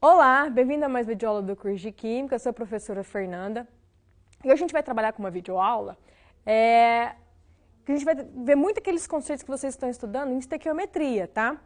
Olá, bem-vindo a mais videoaula do curso de Química, eu sou a professora Fernanda. E hoje a gente vai trabalhar com uma videoaula que a gente vai ver muito aqueles conceitos que vocês estão estudando em estequiometria, tá?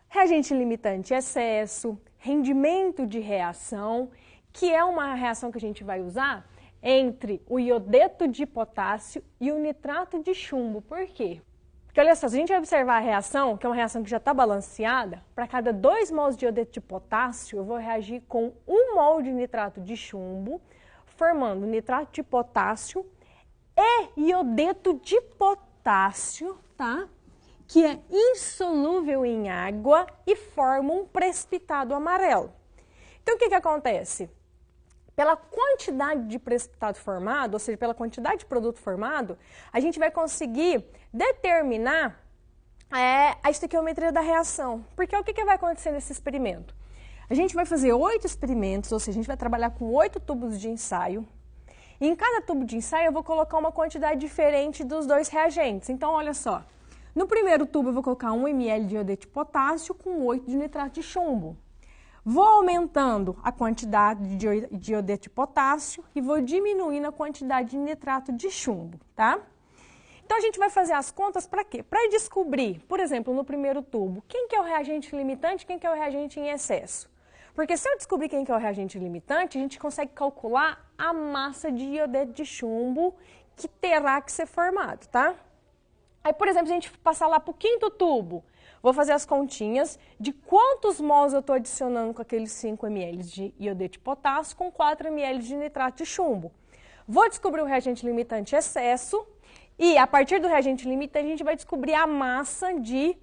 Reagente limitante excesso, rendimento de reação, que é uma reação que a gente vai usar entre o iodeto de potássio e o nitrato de chumbo. Por quê? Porque olha só, se a gente observar a reação, que é uma reação que já está balanceada, para cada 2 mols de iodeto de potássio, eu vou reagir com 1 mol de nitrato de chumbo, formando nitrato de potássio e iodeto de potássio, tá? Que é insolúvel em água e forma um precipitado amarelo. Então, o que acontece? Pela quantidade de precipitado formado, ou seja, pela quantidade de produto formado, a gente vai conseguir determinar a estequiometria da reação. Porque o que vai acontecer nesse experimento? A gente vai fazer 8 experimentos, ou seja, a gente vai trabalhar com 8 tubos de ensaio. E em cada tubo de ensaio eu vou colocar uma quantidade diferente dos 2 reagentes. Então, olha só. No primeiro tubo eu vou colocar 1 ml de iodeto de potássio com 8 de nitrato de chumbo. Vou aumentando a quantidade de iodeto de potássio e vou diminuindo a quantidade de nitrato de chumbo, tá? Então, a gente vai fazer as contas para quê? Para descobrir, por exemplo, no primeiro tubo, quem que é o reagente limitante e quem que é o reagente em excesso. Porque se eu descobrir quem que é o reagente limitante, a gente consegue calcular a massa de iodeto de chumbo que terá que ser formado, tá? Aí, por exemplo, se a gente passar lá para o quinto tubo, vou fazer as continhas de quantos mols eu estou adicionando com aqueles 5 ml de iodeto de potássio com 4 ml de nitrato de chumbo. Vou descobrir o reagente limitante excesso e, a partir do reagente limitante, a gente vai descobrir a massa de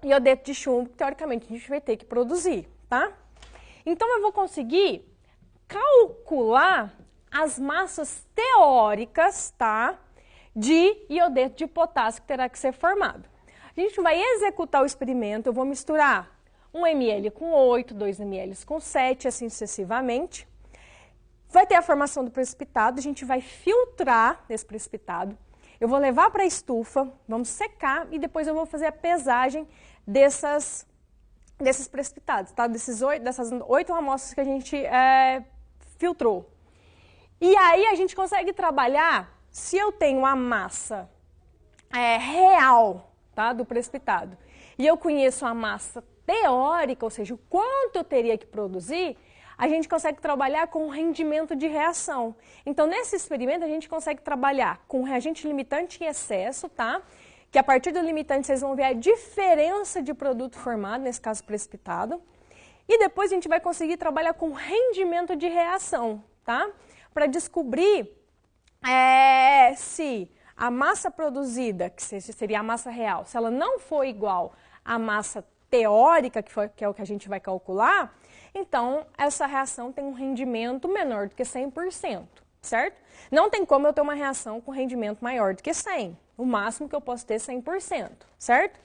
iodeto de chumbo que, teoricamente, a gente vai ter que produzir, tá? Então, eu vou conseguir calcular as massas teóricas, tá? De iodeto de potássio que terá que ser formado. A gente vai executar o experimento, eu vou misturar 1 ml com 8, 2 ml com 7, assim sucessivamente. Vai ter a formação do precipitado, a gente vai filtrar esse precipitado. Eu vou levar para a estufa, vamos secar e depois eu vou fazer a pesagem desses precipitados, tá? Dessas 8 amostras que a gente filtrou. E aí a gente consegue trabalhar, se eu tenho a massa real, tá, do precipitado, e eu conheço a massa teórica, ou seja, o quanto eu teria que produzir, a gente consegue trabalhar com o rendimento de reação. Então, nesse experimento, a gente consegue trabalhar com o reagente limitante em excesso, tá? Que a partir do limitante vocês vão ver a diferença de produto formado, nesse caso precipitado. E depois a gente vai conseguir trabalhar com rendimento de reação, tá? Para descobrir se a massa produzida, que seria a massa real, se ela não for igual à massa teórica, que é o que a gente vai calcular, então essa reação tem um rendimento menor do que 100%, certo? Não tem como eu ter uma reação com rendimento maior do que 100%. O máximo que eu posso ter é 100%, certo?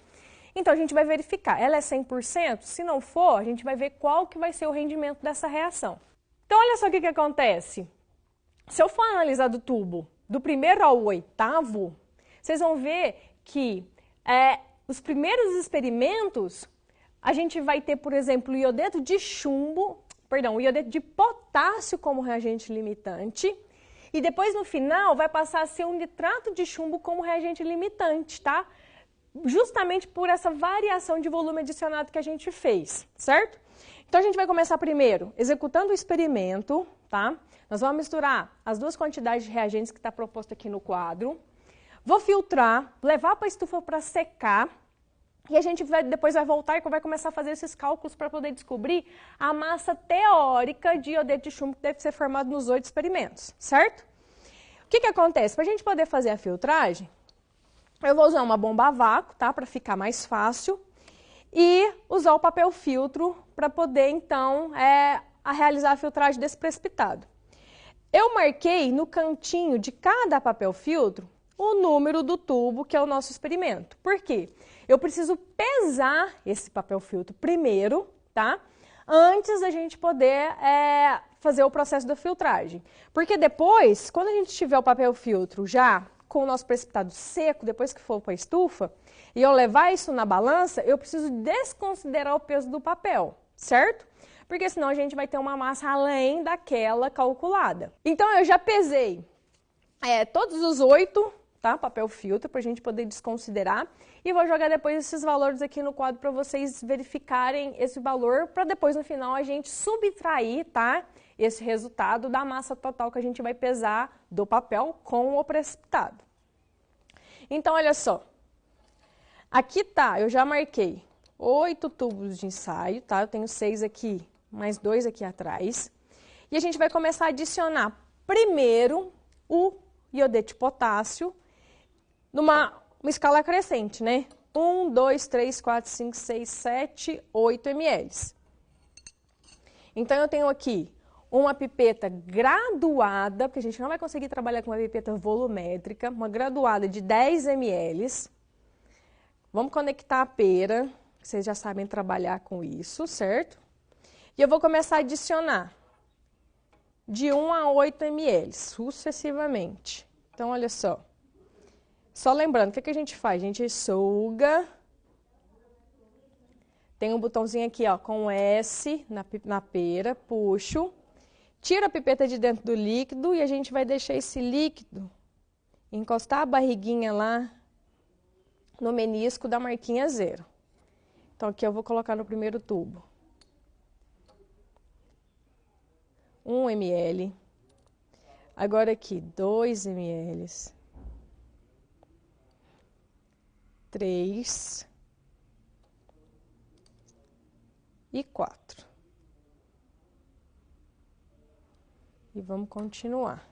Então, a gente vai verificar, ela é 100%? Se não for, a gente vai ver qual que vai ser o rendimento dessa reação. Então, olha só o que acontece. Se eu for analisar do tubo do primeiro ao 8º, vocês vão ver que os primeiros experimentos, a gente vai ter, por exemplo, o iodeto de o iodeto de potássio como reagente limitante, e depois, no final, vai passar a ser um nitrato de chumbo como reagente limitante, tá? Justamente por essa variação de volume adicionado que a gente fez, certo? Então, a gente vai começar primeiro executando o experimento, tá? Nós vamos misturar as 2 quantidades de reagentes que está proposto aqui no quadro. Vou filtrar, levar para a estufa para secar. E a gente depois vai voltar e vai começar a fazer esses cálculos para poder descobrir a massa teórica de iodeto de chumbo que deve ser formado nos 8 experimentos, certo? O que acontece? Para a gente poder fazer a filtragem, eu vou usar uma bomba a vácuo, tá? Para ficar mais fácil. E usar o papel filtro para poder, então, realizar a filtragem desse precipitado. Eu marquei no cantinho de cada papel filtro o número do tubo, que é o nosso experimento. Por quê? Eu preciso pesar esse papel filtro primeiro, tá? Antes da gente poder fazer o processo da filtragem. Porque depois, quando a gente tiver o papel filtro já com o nosso precipitado seco, depois que for para a estufa, e eu levar isso na balança, eu preciso desconsiderar o peso do papel, certo? porque senão a gente vai ter uma massa além daquela calculada. Então, eu já pesei todos os 8, tá? Papel filtro, para a gente poder desconsiderar. E vou jogar depois esses valores aqui no quadro para vocês verificarem esse valor, para depois no final a gente subtrair, tá? Esse resultado da massa total que a gente vai pesar do papel com o precipitado. Então, olha só. Aqui tá, eu já marquei 8 tubos de ensaio, tá? Eu tenho 6 aqui, mais 2 aqui atrás. E a gente vai começar a adicionar primeiro o iodeto de potássio numa escala crescente, né? 1, 2, 3, 4, 5, 6, 7, 8 ml. Então, eu tenho aqui uma pipeta graduada, porque a gente não vai conseguir trabalhar com uma pipeta volumétrica, uma graduada de 10 ml. Vamos conectar a pera, vocês já sabem trabalhar com isso, certo? E eu vou começar a adicionar de 1 a 8 ml, sucessivamente. Então, olha só. Só lembrando, o que a gente faz? A gente suga. Tem um botãozinho aqui, ó, com S na pera, puxo. Tiro a pipeta de dentro do líquido e a gente vai deixar esse líquido encostar a barriguinha lá no menisco da marquinha 0. Então, aqui eu vou colocar no primeiro tubo 1 ml. Agora aqui, 2 ml. 3 e 4. E vamos continuar.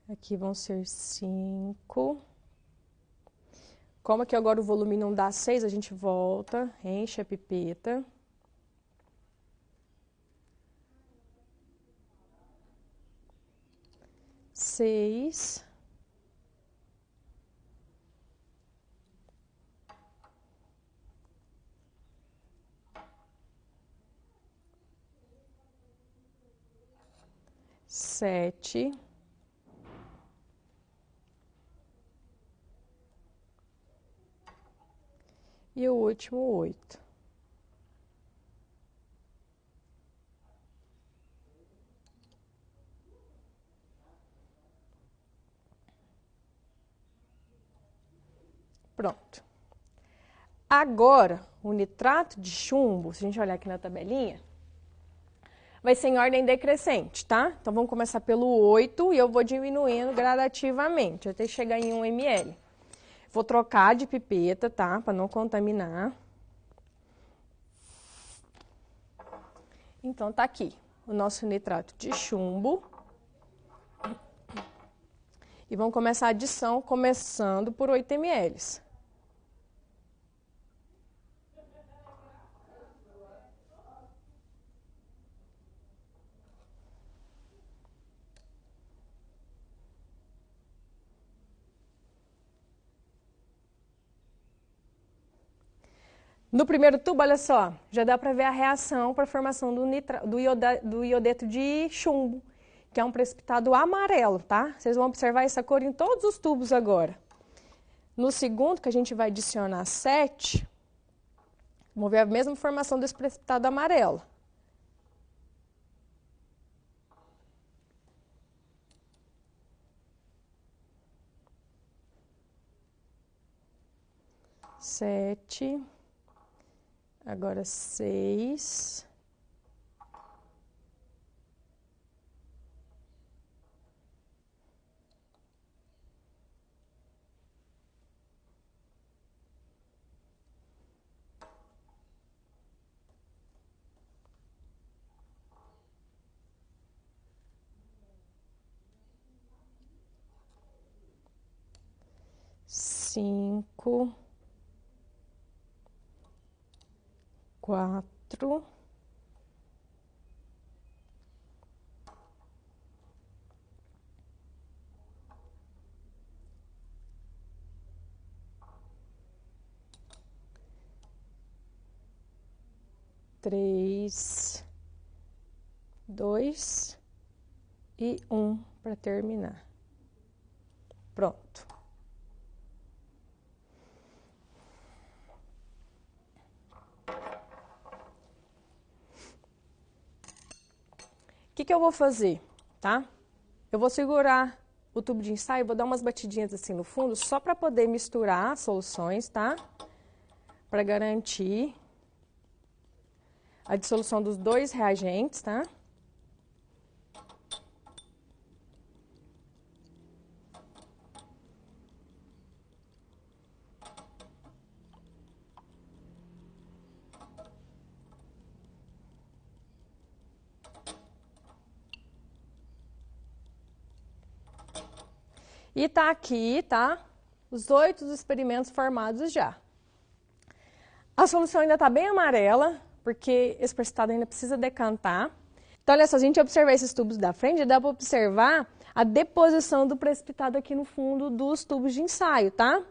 Aqui vão ser 5. Como aqui agora o volume não dá 6, a gente volta, enche a pipeta. Seis. Sete. E o último, 8. Pronto. Agora, o nitrato de chumbo, se a gente olhar aqui na tabelinha, vai ser em ordem decrescente, tá? Então, vamos começar pelo 8 e eu vou diminuindo gradativamente, até chegar em 1 ml. Vou trocar de pipeta, tá? Para não contaminar. Então, tá aqui o nosso nitrato de chumbo. E vamos começar a adição, começando por 8 ml. No primeiro tubo, olha só, já dá para ver a reação para a formação do iodeto de chumbo, que é um precipitado amarelo, tá? Vocês vão observar essa cor em todos os tubos agora. No segundo, que a gente vai adicionar 7, vamos ver a mesma formação desse precipitado amarelo. Sete. Agora 6. Cinco. 4. Três, 2 e 1 para terminar. Pronto. O que eu vou fazer, tá? Eu vou segurar o tubo de ensaio, vou dar umas batidinhas assim no fundo, só para poder misturar as soluções, tá? Para garantir a dissolução dos dois reagentes, tá? E tá aqui, tá? Os 8 experimentos formados já. A solução ainda tá bem amarela, porque esse precipitado ainda precisa decantar. Então, olha só, se a gente observar esses tubos da frente, dá para observar a deposição do precipitado aqui no fundo dos tubos de ensaio, tá?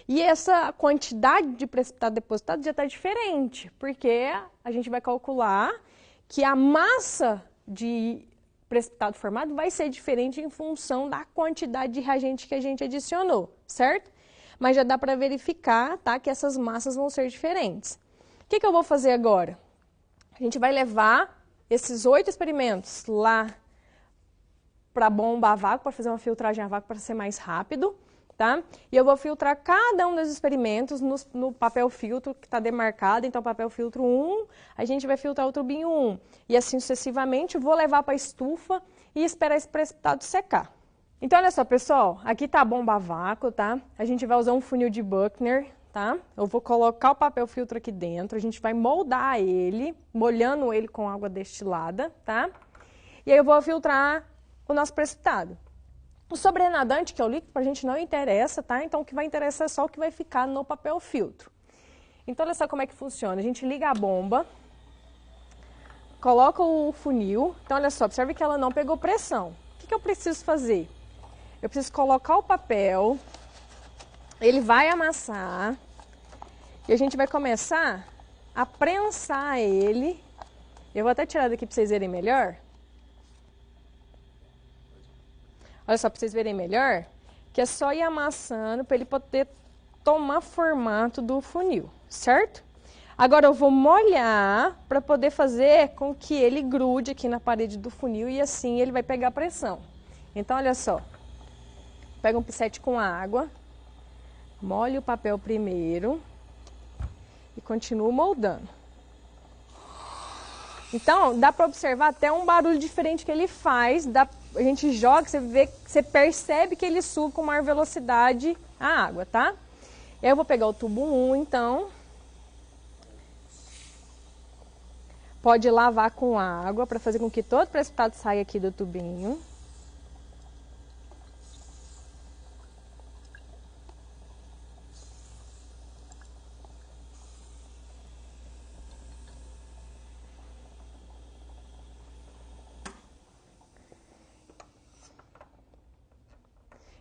E essa quantidade de precipitado depositado já está diferente, porque a gente vai calcular que a massa de precipitado formado vai ser diferente em função da quantidade de reagente que a gente adicionou, certo? Mas já dá para verificar, tá, que essas massas vão ser diferentes. O que eu vou fazer agora? A gente vai levar esses 8 experimentos lá para a bomba a vácuo, para fazer uma filtragem a vácuo para ser mais rápido, tá? E eu vou filtrar cada um dos experimentos no papel filtro que está demarcado. Então, papel filtro 1, a gente vai filtrar o tubinho 1. E assim sucessivamente, vou levar para a estufa e esperar esse precipitado secar. Então, olha só, pessoal, aqui está a bomba a vácuo, tá? A gente vai usar um funil de Buchner, tá? Eu vou colocar o papel filtro aqui dentro, a gente vai moldar ele, molhando ele com água destilada, tá? E aí eu vou filtrar o nosso precipitado. O sobrenadante, que é o líquido, para a gente não interessa, tá? Então, o que vai interessar é só o que vai ficar no papel filtro. Então, olha só como é que funciona. A gente liga a bomba, coloca o funil. Então, olha só, observe que ela não pegou pressão. O que eu preciso fazer? Eu preciso colocar o papel, ele vai amassar, e a gente vai começar a prensar ele. Eu vou até tirar daqui para vocês verem melhor. Olha só, para vocês verem melhor, que é só ir amassando para ele poder tomar formato do funil, certo? Agora eu vou molhar para poder fazer com que ele grude aqui na parede do funil e assim ele vai pegar pressão. Então, olha só, pega um pipete com água, molhe o papel primeiro e continuo moldando. Então, dá para observar até um barulho diferente que ele faz. A gente joga, você percebe que ele suga com maior velocidade a água, tá? E aí eu vou pegar o tubo 1, então. Pode lavar com água para fazer com que todo o precipitado saia aqui do tubinho.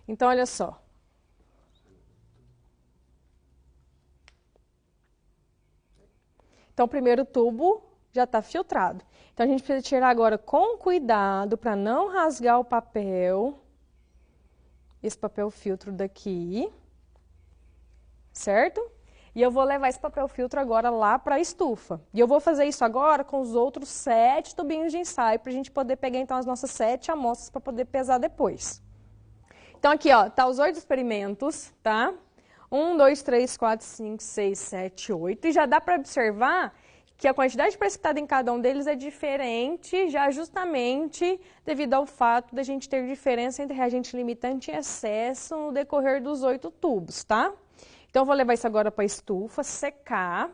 Então, olha só. Então, o primeiro tubo já está filtrado. Então, a gente precisa tirar agora com cuidado para não rasgar o papel. Esse papel filtro daqui. Certo? E eu vou levar esse papel filtro agora lá para a estufa. E eu vou fazer isso agora com os outros 7 tubinhos de ensaio, para a gente poder pegar então as nossas 7 amostras para poder pesar depois. Então, aqui, ó, tá os 8 experimentos, tá? 1, 2, 3, 4, 5, 6, 7, 8. E já dá para observar que a quantidade de precipitado em cada um deles é diferente, já justamente devido ao fato da gente ter diferença entre reagente limitante e excesso no decorrer dos 8 tubos, tá? Então, eu vou levar isso agora para a estufa, secar.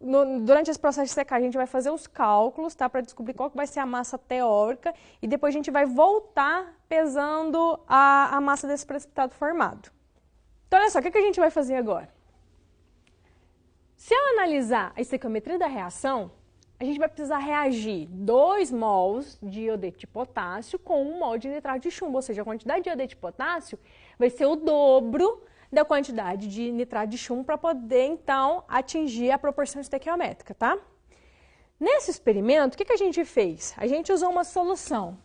Durante esse processo de secar, a gente vai fazer os cálculos, tá? Para descobrir qual que vai ser a massa teórica. E depois a gente vai voltar pesando a massa desse precipitado formado. Então, olha só, o que a gente vai fazer agora? Se eu analisar a estequiometria da reação, a gente vai precisar reagir 2 mols de iodeto de potássio com 1 mol de nitrato de chumbo, ou seja, a quantidade de iodeto de potássio vai ser o dobro da quantidade de nitrato de chumbo para poder, então, atingir a proporção estequiométrica, tá? Nesse experimento, o que a gente fez? A gente usou uma solução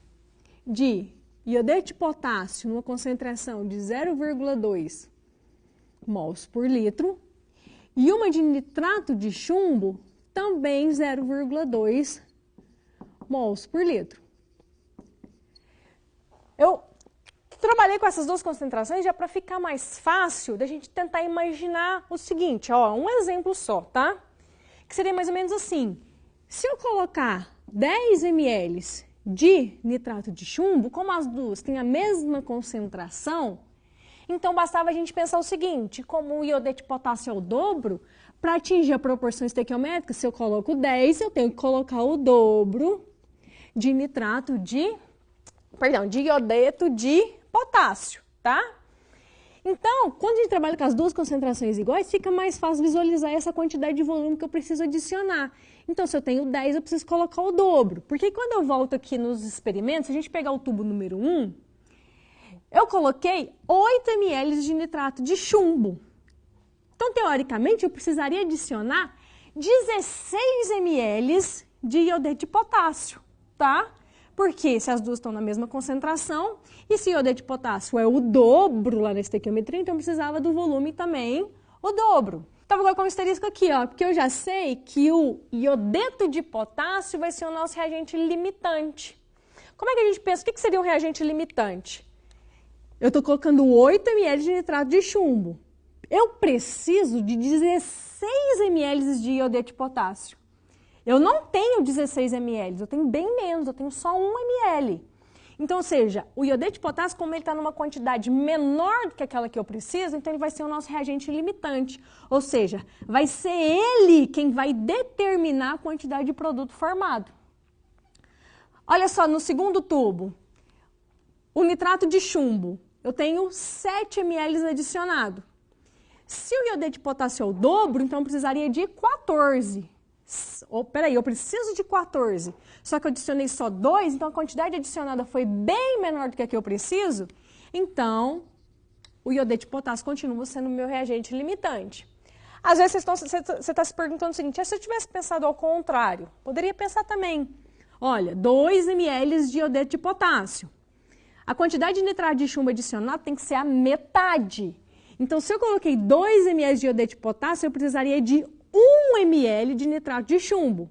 de iodeto de potássio numa concentração de 0,2 mols por litro e uma de nitrato de chumbo também 0,2 mols por litro. Eu trabalhei com essas duas concentrações já para ficar mais fácil da gente tentar imaginar o seguinte, ó, um exemplo só, tá? Que seria mais ou menos assim, se eu colocar 10 ml de nitrato de chumbo, como as duas têm a mesma concentração, então bastava a gente pensar o seguinte, como o iodeto de potássio é o dobro, para atingir a proporção estequiométrica, se eu coloco 10, eu tenho que colocar o dobro de nitrato de, de iodeto de potássio, tá? Então, quando a gente trabalha com as duas concentrações iguais, fica mais fácil visualizar essa quantidade de volume que eu preciso adicionar. Então, se eu tenho 10, eu preciso colocar o dobro. Porque quando eu volto aqui nos experimentos, se a gente pegar o tubo número 1, eu coloquei 8 ml de nitrato de chumbo. Então, teoricamente, eu precisaria adicionar 16 ml de iodeto de potássio, tá? Porque se as duas estão na mesma concentração, e se o iodeto de potássio é o dobro lá na estequiometria, então eu precisava do volume também o dobro. Então, vou colocar um asterisco aqui, ó, porque eu já sei que o iodeto de potássio vai ser o nosso reagente limitante. Como é que a gente pensa? O que seria um reagente limitante? Eu estou colocando 8 ml de nitrato de chumbo. Eu preciso de 16 ml de iodeto de potássio. Eu não tenho 16 ml, eu tenho bem menos, eu tenho só 1 ml. Então, ou seja, o iodeto de potássio, como ele está numa quantidade menor do que aquela que eu preciso, então ele vai ser o nosso reagente limitante. Ou seja, vai ser ele quem vai determinar a quantidade de produto formado. Olha só, no segundo tubo, o nitrato de chumbo, eu tenho 7 ml adicionado. Se o iodeto de potássio é o dobro, então eu precisaria de 14. Peraí, eu preciso de 14, só que eu adicionei só 2, então a quantidade adicionada foi bem menor do que a que eu preciso, então o iodeto de potássio continua sendo o meu reagente limitante. Às vezes você está se perguntando o seguinte, se eu tivesse pensado ao contrário, poderia pensar também, olha, 2 ml de iodeto de potássio, a quantidade de nitrato de chumbo adicionado tem que ser a metade. Então, se eu coloquei 2 ml de iodeto de potássio, eu precisaria de 1 ml de nitrato de chumbo.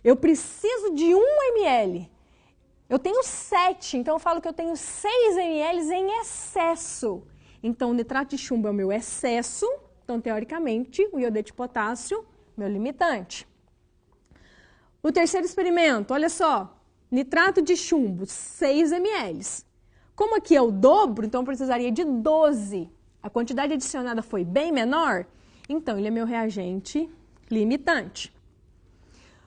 Eu preciso de 1 ml. Eu tenho 7, então eu falo que eu tenho 6 ml em excesso. Então, o nitrato de chumbo é o meu excesso, então, teoricamente, o iodeto de potássio, meu limitante. O terceiro experimento, olha só, nitrato de chumbo, 6 ml. Como aqui é o dobro, então eu precisaria de 12. A quantidade adicionada foi bem menor, então ele é meu reagente limitante.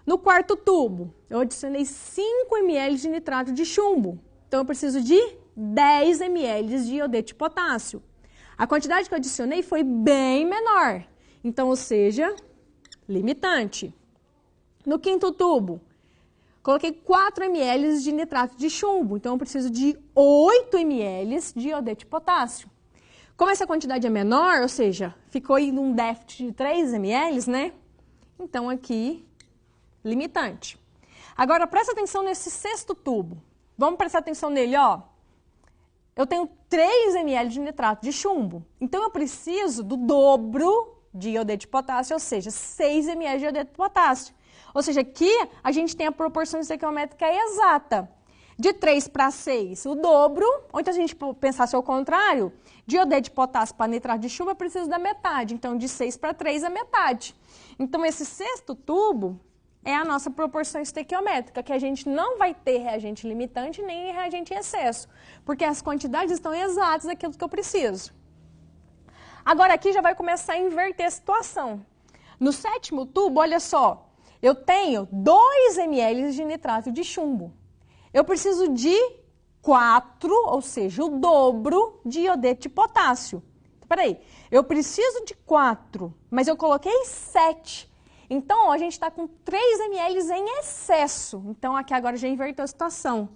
No quarto tubo, eu adicionei 5 ml de nitrato de chumbo, então eu preciso de 10 ml de iodeto de potássio. A quantidade que eu adicionei foi bem menor, então, ou seja, limitante. No quinto tubo, coloquei 4 ml de nitrato de chumbo, então eu preciso de 8 ml de iodeto de potássio. Como essa quantidade é menor, ou seja, ficou em um déficit de 3 ml, né? Então, aqui, limitante. Agora, presta atenção nesse sexto tubo. Vamos prestar atenção nele, ó. Eu tenho 3 ml de nitrato de chumbo. Então, eu preciso do dobro de iodeto de potássio, ou seja, 6 ml de iodeto de potássio. Ou seja, aqui a gente tem a proporção estequiométrica exata. De 3 para 6, o dobro, ou então se a gente pensasse ao contrário, de iodeto de potássio para nitrato de chumbo, eu preciso da metade. Então, de 6 para 3 é metade. Então, esse sexto tubo é a nossa proporção estequiométrica, que a gente não vai ter reagente limitante nem reagente em excesso, porque as quantidades estão exatas daquilo que eu preciso. Agora, aqui já vai começar a inverter a situação. No sétimo tubo, olha só, eu tenho 2 ml de nitrato de chumbo. Eu preciso de 4, ou seja, o dobro de iodeto de potássio. Peraí, eu preciso de 4, mas eu coloquei 7. Então, a gente está com 3 ml em excesso. Então, aqui agora já inverteu a situação.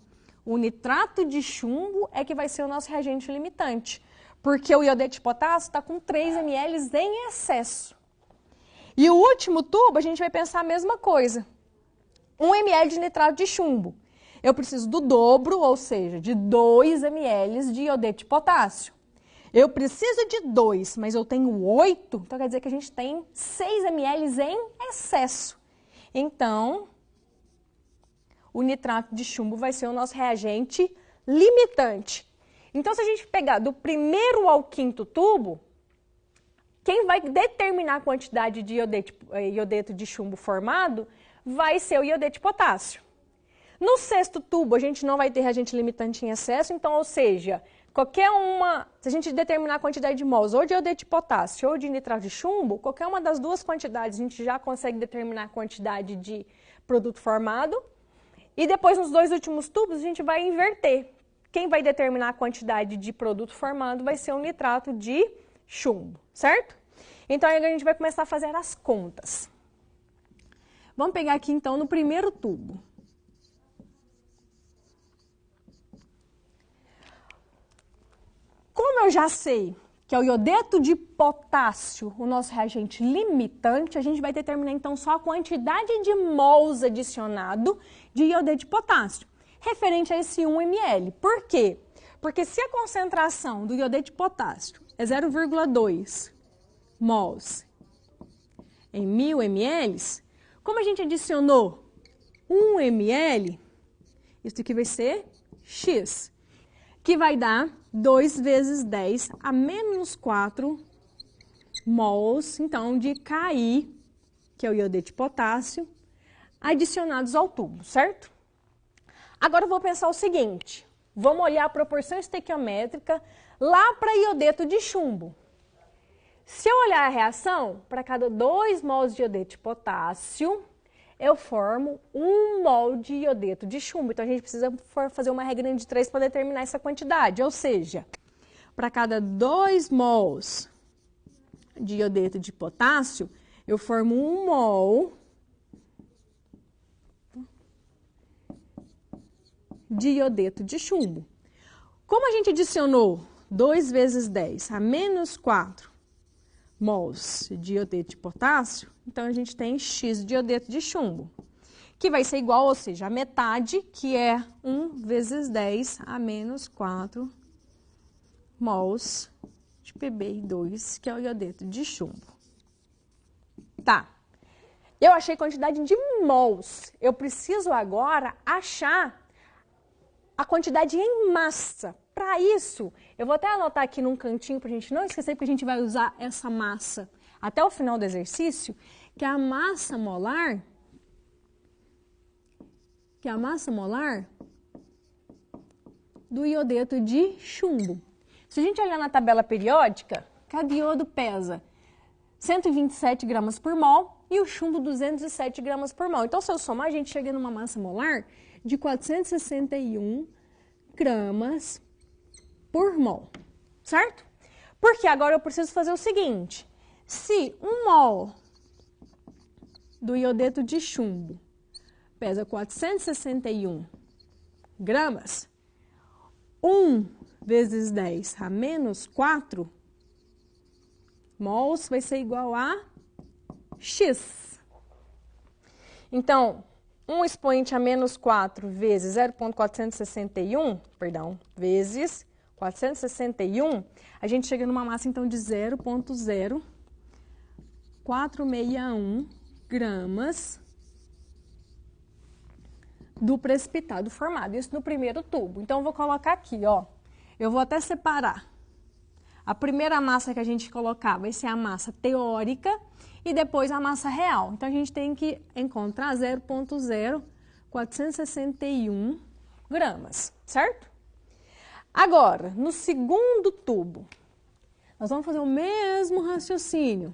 O nitrato de chumbo é que vai ser o nosso reagente limitante, porque o iodeto de potássio está com 3 ml em excesso. E o último tubo, a gente vai pensar a mesma coisa. 1 ml de nitrato de chumbo. eu preciso do dobro, ou seja, de 2 ml de iodeto de potássio. Eu preciso de 2, mas eu tenho 8, então quer dizer que a gente tem 6 ml em excesso. Então, o nitrato de chumbo vai ser o nosso reagente limitante. Então, se a gente pegar do primeiro ao quinto tubo, quem vai determinar a quantidade de iodeto de chumbo formado vai ser o iodeto de potássio. No sexto tubo, a gente não vai ter reagente limitante em excesso, então, ou seja, se a gente determinar a quantidade de mols ou de iodeto de potássio ou de nitrato de chumbo, qualquer uma das duas quantidades a gente já consegue determinar a quantidade de produto formado. E depois, nos 2 últimos tubos, a gente vai inverter. Quem vai determinar a quantidade de produto formado vai ser o nitrato de chumbo, certo? Então, aí a gente vai começar a fazer as contas. Vamos pegar aqui, então, no primeiro tubo. Como eu já sei que é o iodeto de potássio, o nosso reagente limitante, a gente vai determinar, então, só a quantidade de mols adicionado de iodeto de potássio, referente a esse 1 ml. Por quê? Porque se a concentração do iodeto de potássio é 0,2 mols em 1000 ml, como a gente adicionou 1 ml, isso aqui vai ser X, que vai dar 2 vezes 10 a menos 4 mols, então, de Ki, que é o iodeto de potássio, adicionados ao tubo, certo? Agora eu vou pensar o seguinte, vamos olhar a proporção estequiométrica lá para iodeto de chumbo. Se eu olhar a reação, para cada 2 mols de iodeto de potássio, eu formo 1 mol de iodeto de chumbo. Então, a gente precisa fazer uma regra de 3 para determinar essa quantidade. Ou seja, para cada 2 mols de iodeto de potássio, eu formo 1 mol de iodeto de chumbo. Como a gente adicionou 2 vezes 10 a menos 4 mols de iodeto de potássio, então a gente tem X de iodeto de chumbo, que vai ser igual, ou seja, a metade, que é 1 vezes 10 a menos 4 mols de PbI2, que é o iodeto de chumbo. Tá, eu achei quantidade de mols, eu preciso agora achar a quantidade em massa. Para isso, eu vou até anotar aqui num cantinho para a gente não esquecer, porque a gente vai usar essa massa até o final do exercício, que é a massa molar, do iodeto de chumbo. Se a gente olhar na tabela periódica, cada iodo pesa 127 gramas por mol e o chumbo 207 gramas por mol. Então, se eu somar, a gente chega numa massa molar de 461 gramas por mol, certo? Porque agora eu preciso fazer o seguinte, se 1 mol do iodeto de chumbo pesa 461 gramas, 1 vezes 10 a menos 4 mols vai ser igual a X. Então, 1 expoente a menos 4 vezes 0,461, vezes 461, a gente chega numa massa, então, de 0,0461 gramas do precipitado formado, isso no primeiro tubo. Então, eu vou colocar aqui, ó, eu vou até separar. A primeira massa que a gente colocar vai ser a massa teórica e depois a massa real. Então, a gente tem que encontrar 0,0461 gramas, certo? Agora, no segundo tubo, nós vamos fazer o mesmo raciocínio.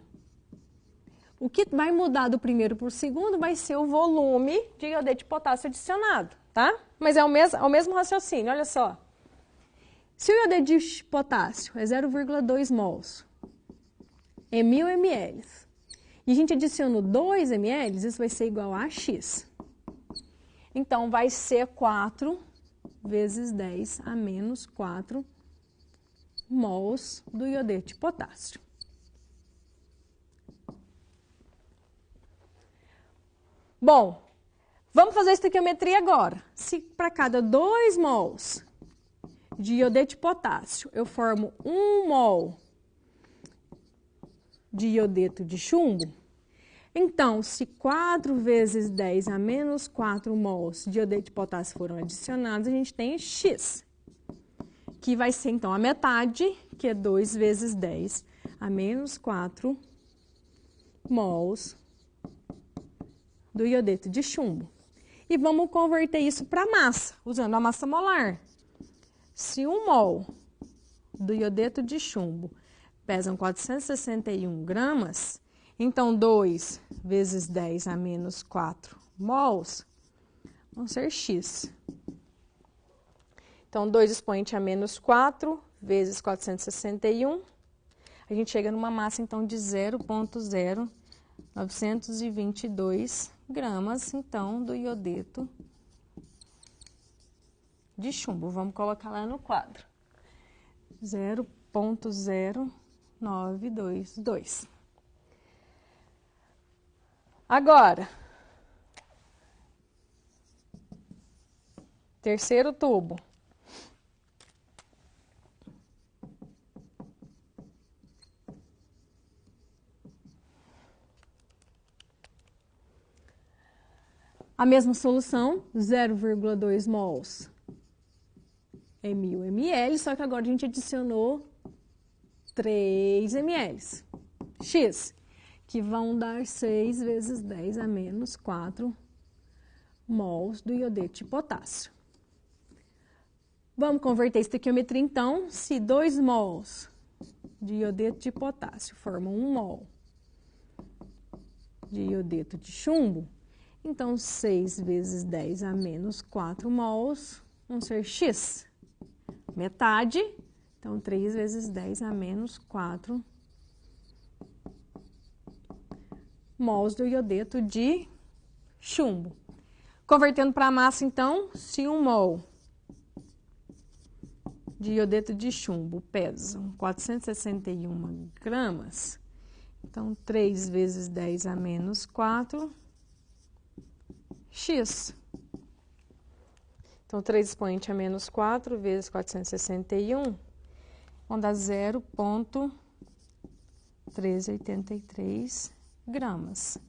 O que vai mudar do primeiro para o segundo vai ser o volume de iodeto de potássio adicionado, tá? Mas é o mesmo raciocínio, olha só. Se o iodeto de potássio é 0,2 mols em 1000 ml e a gente adiciona 2 ml, isso vai ser igual a X. Então, vai ser 4 vezes 10 a menos 4 mols do iodeto de potássio. Bom, Vamos fazer a estequiometria agora. Se para cada 2 mols de iodeto de potássio eu formo 1 mol de iodeto de chumbo, então, se 4 vezes 10 a menos 4 mols de iodeto de potássio foram adicionados, a gente tem X, que vai ser, então, a metade, que é 2 vezes 10 a menos 4 mols do iodeto de chumbo. E vamos converter isso para massa, usando a massa molar. Se 1 mol do iodeto de chumbo pesam 461 gramas, então 2 vezes 10 a menos 4 mols vão ser X. Então, 2 expoente a menos 4 vezes 461, a gente chega numa massa, então, de 0,0922 gramas, então, do iodeto de chumbo. Vamos colocar lá no quadro. 0,0922. Agora, terceiro tubo. A mesma solução, 0,2 mols em 1000 ml, só que agora a gente adicionou 3 ml. X, que vão dar 6 vezes 10 a menos 4 mols do iodeto de potássio. Vamos converter a estequiometria, então, se 2 mols de iodeto de potássio formam 1 mol de iodeto de chumbo, então 6 vezes 10 a menos 4 mols vão ser X, metade, então 3 vezes 10 a menos 4 mols do iodeto de chumbo. Convertendo para a massa, então, se 1 mol de iodeto de chumbo pesam 461 gramas, então 3 vezes 10 a menos 4, X. Então, 3 expoente a menos 4 vezes 461, vão dar 0,1383 gramas.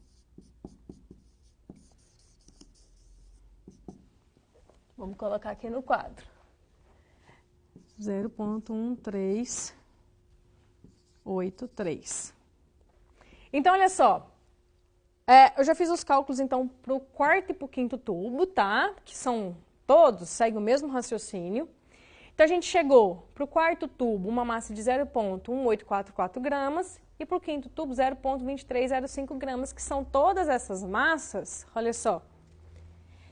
Vamos colocar aqui no quadro. 0,1383. Então, olha só. Eu já fiz os cálculos, então, para o quarto e para o quinto tubo, tá? Que são todos, seguem o mesmo raciocínio. Então, a gente chegou para o quarto tubo, uma massa de 0,1844 gramas, e para o quinto tubo, 0,2305 gramas, que são todas essas massas, olha só,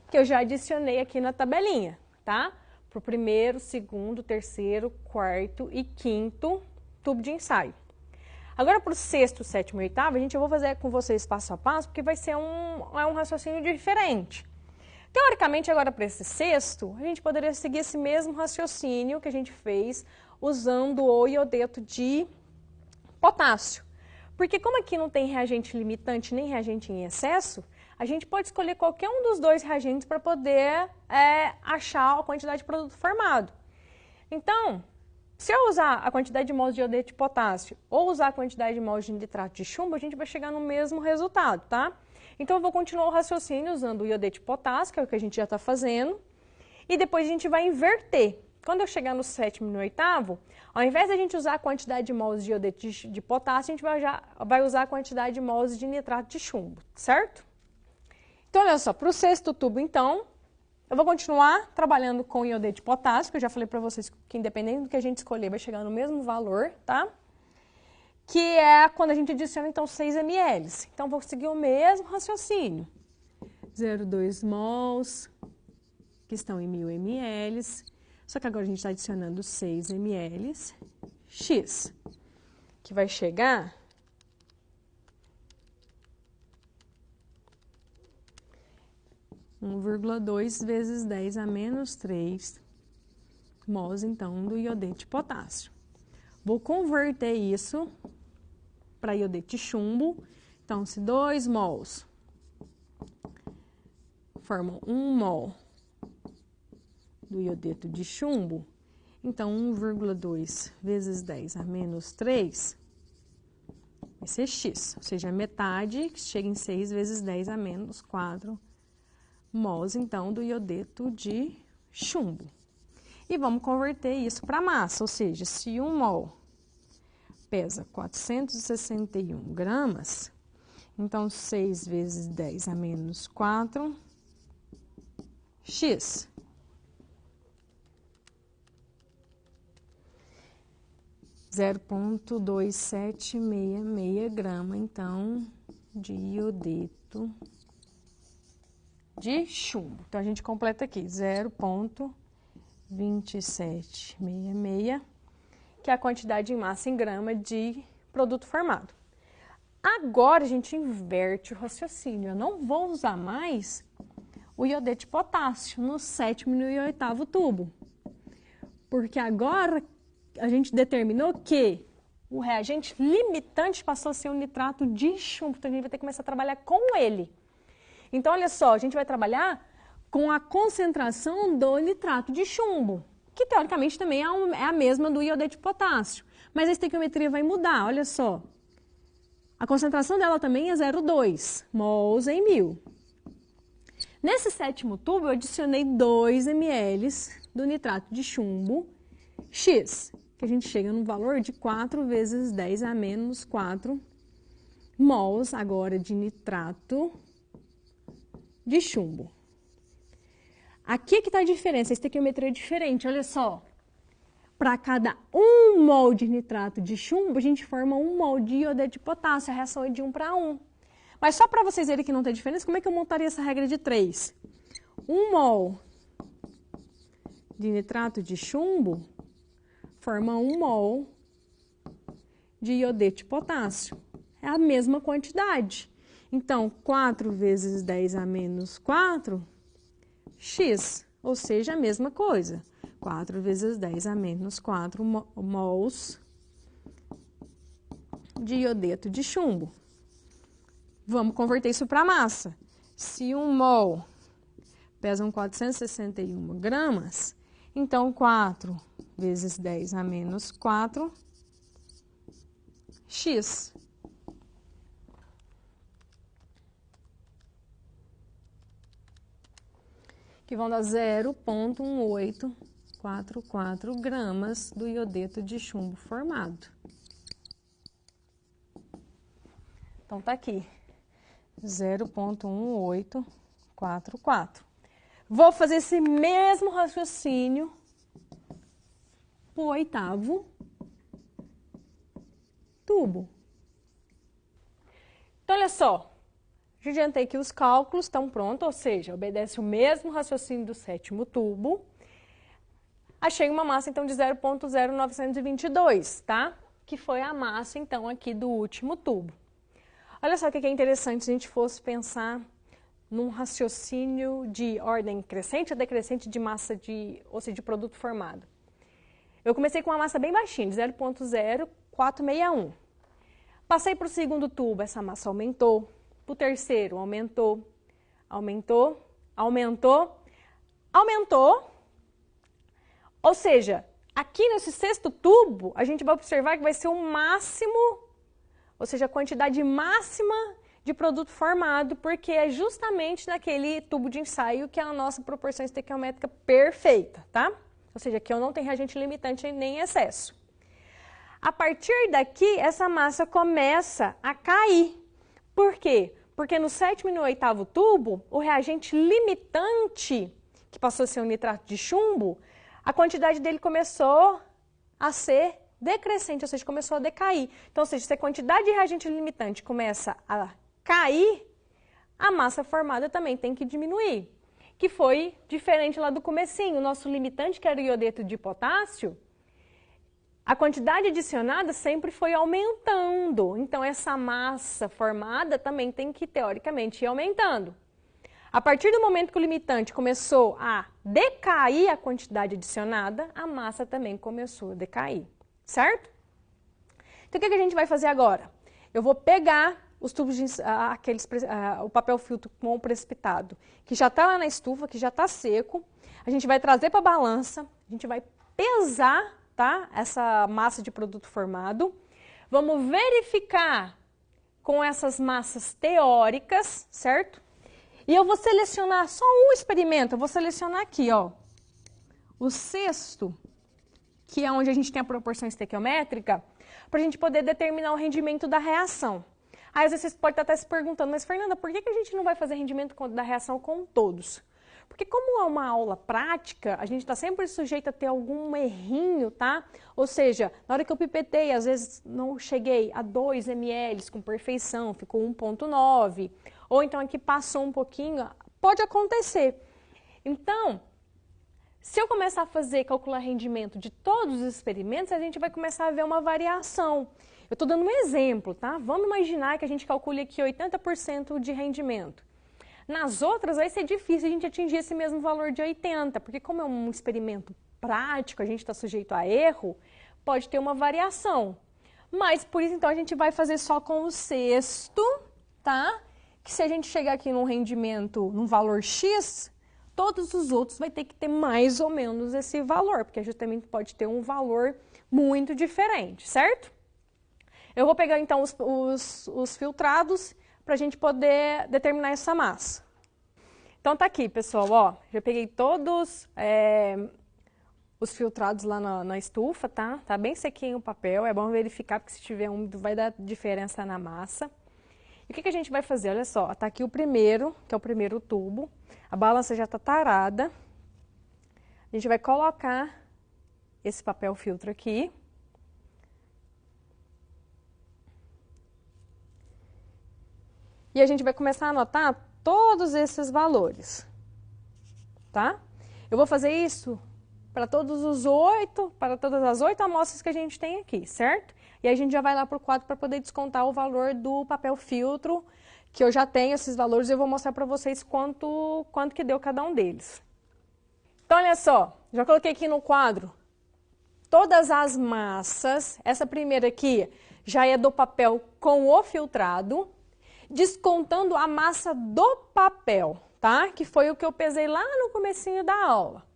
que eu já adicionei aqui na tabelinha, tá? Para o primeiro, segundo, terceiro, quarto e quinto tubo de ensaio. Agora, para o sexto, sétimo e oitavo, eu vou fazer com vocês passo a passo, porque vai ser um raciocínio diferente. Teoricamente, agora para esse sexto, a gente poderia seguir esse mesmo raciocínio que a gente fez usando o iodeto de potássio. Porque como aqui não tem reagente limitante nem reagente em excesso, a gente pode escolher qualquer um dos dois reagentes para poder achar a quantidade de produto formado. Então, se eu usar a quantidade de mols de iodeto de potássio ou usar a quantidade de mols de nitrato de chumbo, a gente vai chegar no mesmo resultado, tá? Então, eu vou continuar o raciocínio usando o iodeto de potássio, que é o que a gente já está fazendo, e depois a gente vai inverter. Quando eu chegar no sétimo e no oitavo, ao invés de a gente usar a quantidade de mols de iodeto de potássio, a gente vai usar a quantidade de mols de nitrato de chumbo, certo? Então, olha só, para o sexto tubo, então, eu vou continuar trabalhando com iodeto de potássio, que eu já falei para vocês que independente do que a gente escolher, vai chegar no mesmo valor, tá? Que é quando a gente adiciona, então, 6 ml. Então, vou seguir o mesmo raciocínio. 0,2 mols, que estão em 1000 ml. Só que agora a gente está adicionando 6 ml, X, que vai chegar 1,2 vezes 10 a menos 3 mols, então, do iodeto de potássio. Vou converter isso para iodeto de chumbo. Então, se 2 mols formam 1 mol do iodeto de chumbo, então 1,2 vezes 10 a menos 3 vai ser x, ou seja, metade, que chega em 6 vezes 10 a menos 4 mols, então, do iodeto de chumbo. E vamos converter isso para massa, ou seja, se 1 mol pesa 461 gramas, então 6 vezes 10 a menos 4, x. Zero ponto 2766 grama, então, de iodeto de chumbo. Então, a gente completa aqui, 0,2766, que é a quantidade em massa em grama de produto formado. Agora, a gente inverte o raciocínio. Eu não vou usar mais o iodeto de potássio no 7º e 8º tubo, porque agora a gente determinou que o reagente limitante passou a ser o nitrato de chumbo, então a gente vai ter que começar a trabalhar com ele. Então, olha só, a gente vai trabalhar com a concentração do nitrato de chumbo, que teoricamente também é a mesma do iodeto de potássio, mas a estequiometria vai mudar, olha só. A concentração dela também é 0,2 mols em 1000. Nesse 7º tubo, eu adicionei 2 ml do nitrato de chumbo X, que a gente chega no valor de 4 vezes 10 a menos 4 mols agora de nitrato de chumbo. Aqui que está a diferença, a estequiometria é diferente, olha só. Para cada 1 mol de nitrato de chumbo, a gente forma 1 mol de iodeto de potássio, a reação é de 1 para 1. Mas só para vocês verem que não tem diferença, como é que eu montaria essa regra de 3? 1 mol de nitrato de chumbo forma 1 mol de iodeto de potássio. É a mesma quantidade. Então, 4 vezes 10 a menos 4, x, ou seja, a mesma coisa. 4 vezes 10 a menos 4 mols de iodeto de chumbo. Vamos converter isso para massa. Se 1 mol pesa 461 gramas, então 4 vezes 10 a menos 4, x. Que vão dar 0,1844 gramas do iodeto de chumbo formado. Então, tá aqui, 0,1844. Vou fazer esse mesmo raciocínio para o 8º tubo. Então, olha só, já adiantei que os cálculos estão prontos, ou seja, obedece o mesmo raciocínio do 7º tubo. Achei uma massa, então, de 0,0922, tá? Que foi a massa, então, aqui do último tubo. Olha só o que é interessante se a gente fosse pensar num raciocínio de ordem crescente ou decrescente de massa ou seja, de produto formado. Eu comecei com uma massa bem baixinha, de 0,0461. Passei para o 2º tubo, essa massa aumentou. Para o 3º, aumentou, aumentou, aumentou, aumentou. Ou seja, aqui nesse 6º tubo, a gente vai observar que vai ser o máximo, ou seja, a quantidade máxima de produto formado, porque é justamente naquele tubo de ensaio que é a nossa proporção estequiométrica perfeita, tá? Ou seja, aqui eu não tenho reagente limitante nem excesso. A partir daqui, essa massa começa a cair. Por quê? Porque no 7º e no 8º tubo, o reagente limitante, que passou a ser o nitrato de chumbo, a quantidade dele começou a ser decrescente, ou seja, começou a decair. Então, ou seja, se a quantidade de reagente limitante começa a cair, a massa formada também tem que diminuir. Que foi diferente lá do comecinho. O nosso limitante, que era o iodeto de potássio, a quantidade adicionada sempre foi aumentando. Então, essa massa formada também tem que, teoricamente, ir aumentando. A partir do momento que o limitante começou a decair a quantidade adicionada, a massa também começou a decair, certo? Então, o que a gente vai fazer agora? Eu vou pegar os tubos o papel filtro com o precipitado, que já está lá na estufa, que já está seco. A gente vai trazer para a balança, a gente vai pesar, tá, essa massa de produto formado. Vamos verificar com essas massas teóricas, certo? E eu vou selecionar só um experimento, eu vou selecionar aqui, ó, o sexto, que é onde a gente tem a proporção estequiométrica, para a gente poder determinar o rendimento da reação. Aí às vezes vocês podem estar se perguntando, mas Fernanda, por que a gente não vai fazer rendimento da reação com todos? Porque como é uma aula prática, a gente está sempre sujeito a ter algum errinho, tá? Ou seja, na hora que eu pipetei, às vezes não cheguei a 2 ml com perfeição, ficou 1,9. Ou então aqui passou um pouquinho, pode acontecer. Então, se eu começar a calcular rendimento de todos os experimentos, a gente vai começar a ver uma variação. Eu estou dando um exemplo, tá? Vamos imaginar que a gente calcule aqui 80% de rendimento. Nas outras vai ser difícil a gente atingir esse mesmo valor de 80%, porque como é um experimento prático, a gente está sujeito a erro, pode ter uma variação. Mas por isso então a gente vai fazer só com o sexto, tá? Que se a gente chegar aqui num rendimento, num valor X, todos os outros vai ter que ter mais ou menos esse valor, porque justamente pode ter um valor muito diferente, certo? Eu vou pegar então os filtrados para a gente poder determinar essa massa. Então tá aqui, pessoal, ó, já peguei todos os filtrados lá na estufa, tá? Tá bem sequinho o papel, é bom verificar, porque se tiver úmido vai dar diferença na massa. E o que a gente vai fazer? Olha só, tá aqui o primeiro, que é o primeiro tubo, a balança já tá tarada. A gente vai colocar esse papel filtro aqui. E a gente vai começar a anotar todos esses valores, tá? Eu vou fazer isso para todas as 8 amostras que a gente tem aqui, certo? E aí a gente já vai lá para o quadro para poder descontar o valor do papel filtro, que eu já tenho esses valores e eu vou mostrar para vocês quanto que deu cada um deles. Então, olha só, já coloquei aqui no quadro todas as massas. Essa primeira aqui já é do papel com o filtrado, descontando a massa do papel, tá? Que foi o que eu pesei lá no comecinho da aula.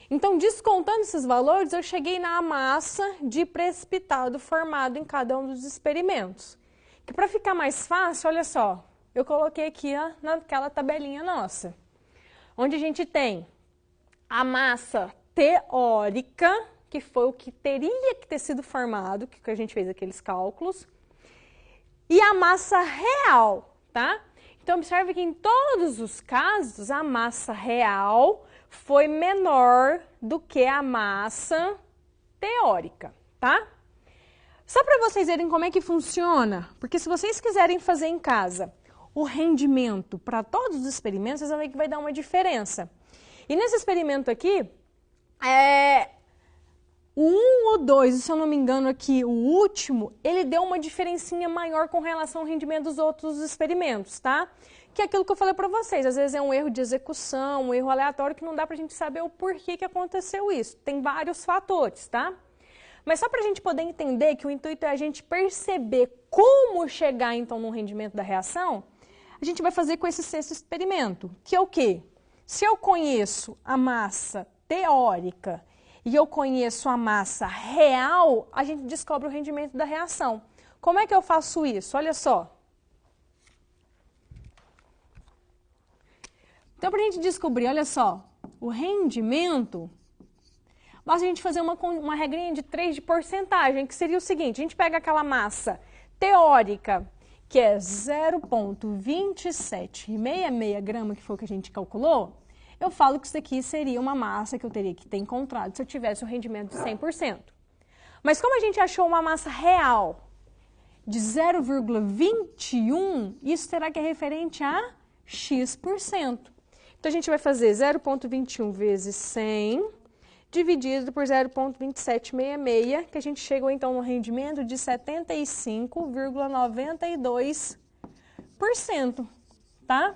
Então, descontando esses valores, eu cheguei na massa de precipitado formado em cada um dos experimentos. Que para ficar mais fácil, olha só, eu coloquei aqui ó, naquela tabelinha nossa, onde a gente tem a massa teórica, que foi o que teria que ter sido formado, que a gente fez aqueles cálculos, e a massa real, tá? Então, observe que em todos os casos, a massa real foi menor do que a massa teórica, tá? Só para vocês verem como é que funciona, porque se vocês quiserem fazer em casa o rendimento para todos os experimentos, vocês vão ver que vai dar uma diferença. E nesse experimento aqui, o 1 ou 2, se eu não me engano aqui, o último, ele deu uma diferencinha maior com relação ao rendimento dos outros experimentos, tá? Que é aquilo que eu falei para vocês, às vezes é um erro de execução, um erro aleatório que não dá pra gente saber o porquê que aconteceu isso. Tem vários fatores, tá? Mas só pra gente poder entender que o intuito é a gente perceber como chegar então no rendimento da reação, a gente vai fazer com esse sexto experimento, que é o quê? Se eu conheço a massa teórica e eu conheço a massa real, a gente descobre o rendimento da reação. Como é que eu faço isso? Olha só. Então, para a gente descobrir, olha só, o rendimento, basta a gente fazer uma regrinha de 3 de porcentagem, que seria o seguinte, a gente pega aquela massa teórica, que é 0,2766 grama, que foi o que a gente calculou, eu falo que isso aqui seria uma massa que eu teria que ter encontrado se eu tivesse um rendimento de 100%. Mas como a gente achou uma massa real de 0,21, isso terá que é referente a X%. Então, a gente vai fazer 0,21 vezes 100, dividido por 0,2766, que a gente chegou, então, no rendimento de 75,92%, tá?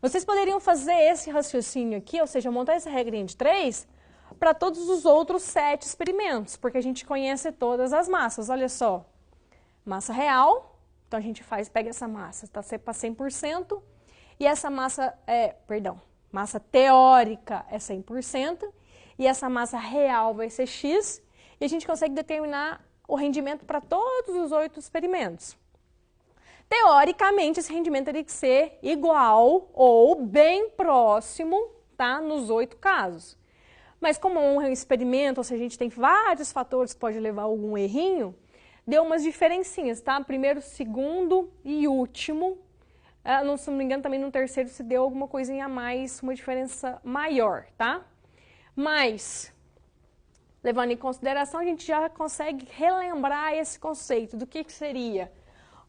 Vocês poderiam fazer esse raciocínio aqui, ou seja, montar essa regrinha de 3 para todos os outros 7 experimentos, porque a gente conhece todas as massas. Olha só, massa real, Então, a gente pega essa massa, tá para 100%, e essa massa, massa teórica é 100%, e essa massa real vai ser X, e a gente consegue determinar o rendimento para todos os 8 experimentos. Teoricamente, esse rendimento teria que ser igual ou bem próximo, tá, nos 8 casos. Mas como é um experimento, ou seja, a gente tem vários fatores que pode levar a algum errinho, deu umas diferencinhas, tá? Primeiro, segundo e último. Se não me engano, também no terceiro se deu alguma coisinha a mais, uma diferença maior, tá? Mas, levando em consideração, a gente já consegue relembrar esse conceito do que seria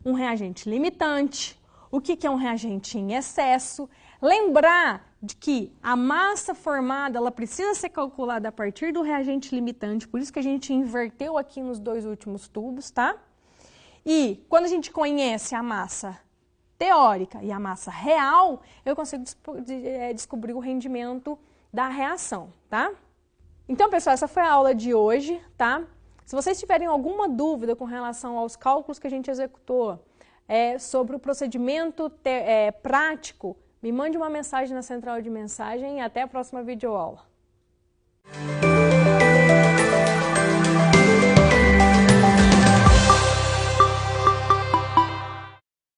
um reagente limitante, o que é um reagente em excesso, lembrar de que a massa formada ela precisa ser calculada a partir do reagente limitante, por isso que a gente inverteu aqui nos 2 últimos tubos, tá? E quando a gente conhece a massa teórica e a massa real, eu consigo descobrir o rendimento da reação, tá? Então, pessoal, essa foi a aula de hoje, tá? Se vocês tiverem alguma dúvida com relação aos cálculos que a gente executou, sobre o procedimento prático, me mande uma mensagem na central de mensagem e até a próxima videoaula.